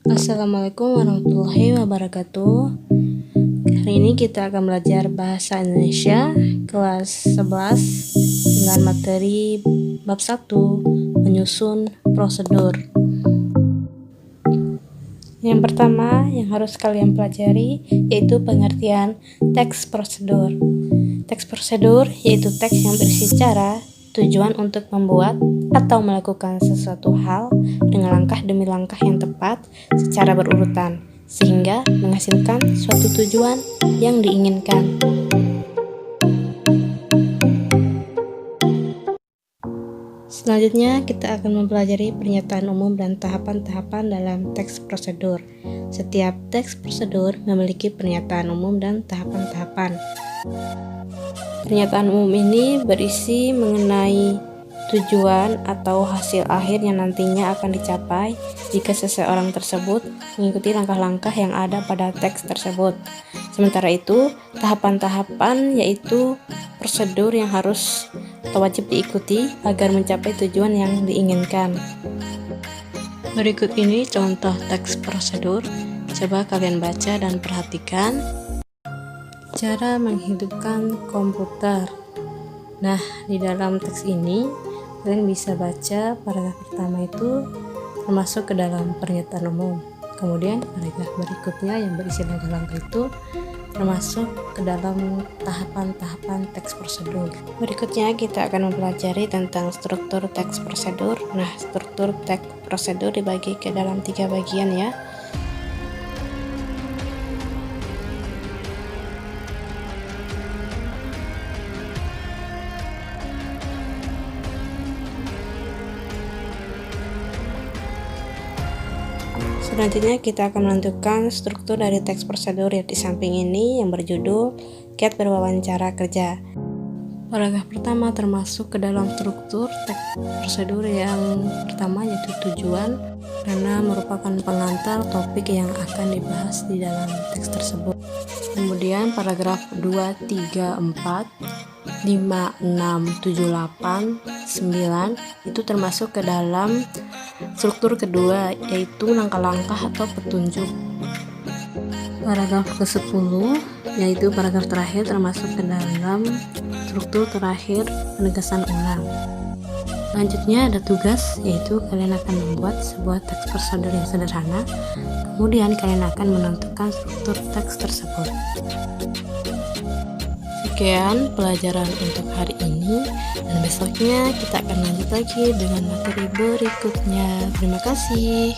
Assalamualaikum warahmatullahi wabarakatuh. Hari ini kita akan belajar bahasa Indonesia kelas 11 dengan materi bab 1 menyusun prosedur. Yang pertama yang harus kalian pelajari yaitu pengertian teks prosedur. Teks prosedur yaitu teks yang berisi cara, tujuan untuk membuat atau melakukan sesuatu hal dengan langkah demi langkah yang tepat secara berurutan, sehingga menghasilkan suatu tujuan yang diinginkan. Selanjutnya, kita akan mempelajari pernyataan umum dan tahapan-tahapan dalam teks prosedur. Setiap teks prosedur memiliki pernyataan umum dan tahapan-tahapan. Pernyataan umum ini berisi mengenai tujuan atau hasil akhir yang nantinya akan dicapai jika seseorang tersebut mengikuti langkah-langkah yang ada pada teks tersebut. Sementara itu, tahapan-tahapan yaitu prosedur yang harus atau wajib diikuti agar mencapai tujuan yang diinginkan. Berikut ini contoh teks prosedur. Coba kalian baca dan perhatikan. Cara menghidupkan komputer. Nah, di dalam teks ini kalian bisa baca paragraf pertama itu termasuk ke dalam pernyataan umum. Kemudian paragraf berikutnya yang berisi langkah-langkah itu termasuk ke dalam tahapan-tahapan teks prosedur. Berikutnya kita akan mempelajari tentang struktur teks prosedur. Nah, struktur teks prosedur dibagi ke dalam 3 bagian ya. Selanjutnya kita akan menentukan struktur dari teks prosedur yang di samping ini yang berjudul Kiat Berwawancara Kerja. Paragraf pertama termasuk ke dalam struktur teks prosedur yang pertama yaitu tujuan, karena merupakan pengantar topik yang akan dibahas di dalam teks tersebut. Kemudian paragraf 2, 3, 4, 5, 6, 7, 8, 9 itu termasuk ke dalam struktur kedua yaitu langkah-langkah atau petunjuk. Paragraf ke-10 yaitu paragraf terakhir termasuk ke dalam struktur terakhir penegasan ulang. Selanjutnya ada tugas, yaitu kalian akan membuat sebuah teks prosedur yang sederhana. Kemudian kalian akan menentukan struktur teks tersebut. Sekian pelajaran untuk hari ini, dan besoknya kita akan lanjut lagi dengan materi berikutnya. Terima kasih.